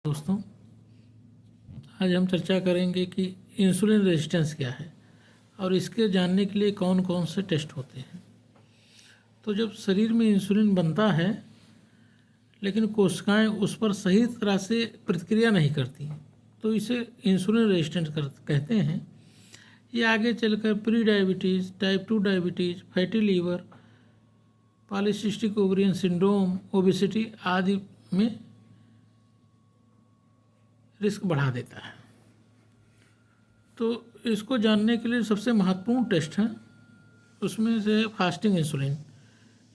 दोस्तों, आज हम चर्चा करेंगे कि इंसुलिन रेजिस्टेंस क्या है और इसके जानने के लिए कौन कौन से टेस्ट होते हैं। तो जब शरीर में इंसुलिन बनता है लेकिन कोशिकाएं उस पर सही तरह से प्रतिक्रिया नहीं करती, तो इसे इंसुलिन रेजिस्टेंस कहते हैं। ये आगे चलकर pre diabetes, type 2 diabetes, fatty liver, polycystic ovarian syndrome, obesity आदि में रिस्क बढ़ा देता है। तो इसको जानने के लिए सबसे महत्वपूर्ण टेस्ट है, उसमें से फास्टिंग इंसुलिन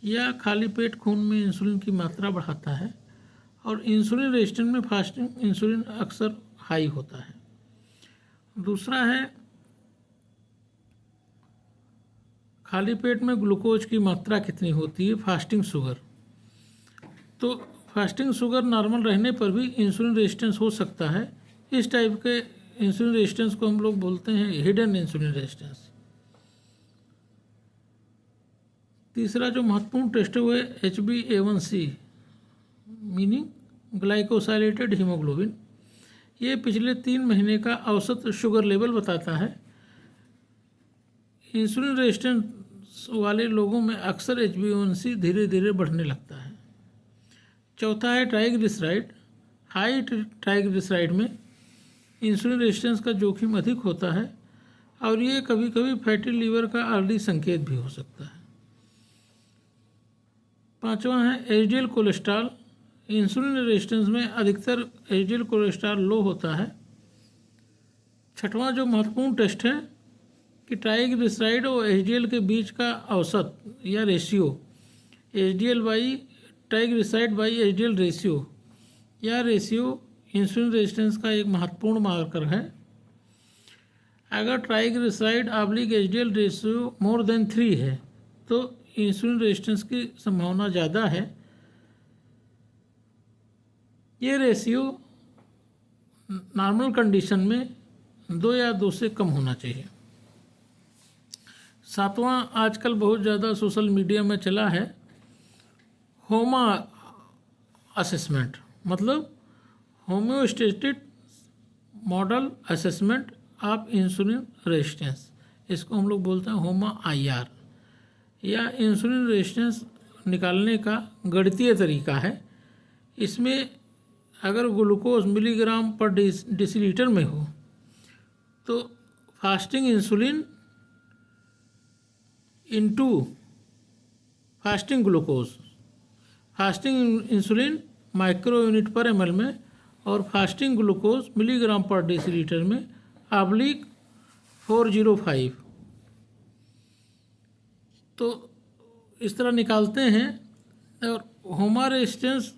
या खाली पेट खून में इंसुलिन की मात्रा बढ़ाता है। और इंसुलिन रेजिस्टेंस में फास्टिंग इंसुलिन अक्सर हाई होता है। दूसरा है खाली पेट में ग्लूकोज की मात्रा कितनी होती है, फास्टिंग शुगर। तो फास्टिंग शुगर नॉर्मल रहने पर भी इंसुलिन रेजिस्टेंस हो सकता है। इस टाइप के इंसुलिन रेजिस्टेंस को हम लोग बोलते हैं हिडन इंसुलिन रेजिस्टेंस। तीसरा जो महत्वपूर्ण टेस्ट है वो है HbA1c, मीनिंग ग्लाइकोसाइलेटेड हीमोग्लोबिन। ये पिछले 3 महीने का औसत शुगर लेवल बताता है। इंसुलिन रेजिस्टेंस वाले लोगों में अक्सर HbA1c धीरे धीरे बढ़ने लगता है। चौथा है ट्राइग्लिसराइड। हाई ट्राइग्लिसराइड में इंसुलिन रेजिस्टेंस का जोखिम अधिक होता है और ये कभी कभी फैटी लीवर का अर्ली संकेत भी हो सकता है। पांचवा है एचडीएल कोलेस्ट्रॉल। इंसुलिन रेजिस्टेंस में अधिकतर एचडीएल कोलेस्ट्रॉल लो होता है। छठवां जो महत्वपूर्ण टेस्ट है कि ट्राइग्लिसराइड और एचडीएल के बीच का औसत या ratio, HDL by triglyceride by HDL ratio, यह रेशियो इंसुलिन रेजिस्टेंस का एक महत्वपूर्ण मार्कर है। अगर triglyceride oblique HDL ratio more than 3 है तो इंसुलिन रेजिस्टेंस की संभावना ज़्यादा है। ये रेशियो नॉर्मल कंडीशन में 2 या 2 से कम होना चाहिए। सातवां आजकल बहुत ज़्यादा सोशल मीडिया में चला है होमा असेसमेंट, मतलब homeostatic model assessment of insulin resistance. इसको हम लोग बोलते हैं होमा IR, या इंसुलिन रेजिस्टेंस निकालने का गणितीय तरीका है। इसमें अगर ग्लूकोज मिलीग्राम पर डेसीलीटर में हो तो fasting insulin into fasting glucose, fasting insulin micro unit पर ml में और फास्टिंग ग्लूकोज मिलीग्राम पर डेसीलीटर में ऑब्लिक 405, तो इस तरह निकालते हैं। और होमा रेजिस्टेंस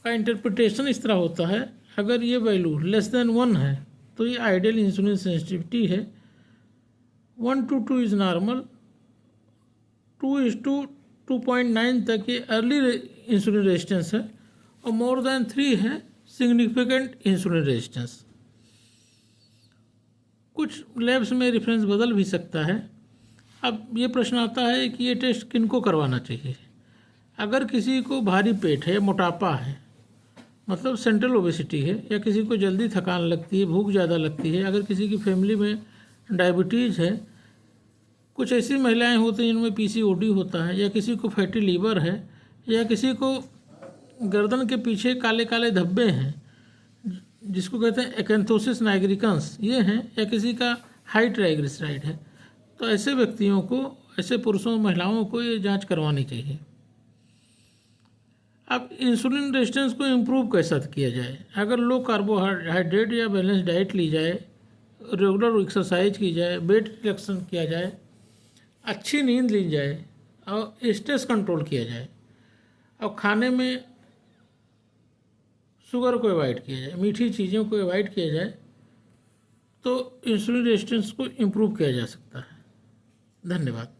का इंटरप्रिटेशन इस तरह होता है, अगर ये वैल्यू लेस देन 1 है तो ये आइडियल इंसुलिन सेंसिटिविटी है, 1 to 2 इज़ नॉर्मल, 2:2.9 तक ये अर्ली इंसुलिन रेजिस्टेंस है और मोर देन 3 है सिग्निफिकेंट इंसुलिन रेजिस्टेंस। कुछ लैब्स में रेफरेंस बदल भी सकता है। अब ये प्रश्न आता है कि ये टेस्ट किनको करवाना चाहिए। अगर किसी को भारी पेट है, मोटापा है, मतलब सेंट्रल ओबेसिटी है, या किसी को जल्दी थकान लगती है, भूख ज़्यादा लगती है, अगर किसी की फैमिली में डायबिटीज़ है, कुछ ऐसी महिलाएं होती हैं जिनमें PCOD होता है, या किसी को फैटी लीवर है, या किसी को गर्दन के पीछे काले काले धब्बे हैं जिसको कहते हैं एक्यांथोसिस नाइग्रिकन्स, ये हैं, या किसी का हाई ट्राइग्लिसराइड है, तो ऐसे व्यक्तियों को, ऐसे पुरुषों महिलाओं को ये जांच करवानी चाहिए। अब इंसुलिन रेजिस्टेंस को इम्प्रूव कैसा किया जाए। अगर लो कार्बोहाइड्रेट या बैलेंस डाइट ली जाए, रेगुलर एक्सरसाइज की जाए, वेट रिडक्शन किया जाए, अच्छी नींद ली जाए और स्ट्रेस कंट्रोल किया जाए, और खाने में शुगर को अवॉइड किया जाए, मीठी चीज़ों को अवॉइड किया जाए, तो इंसुलिन रेजिस्टेंस को इम्प्रूव किया जा सकता है। धन्यवाद।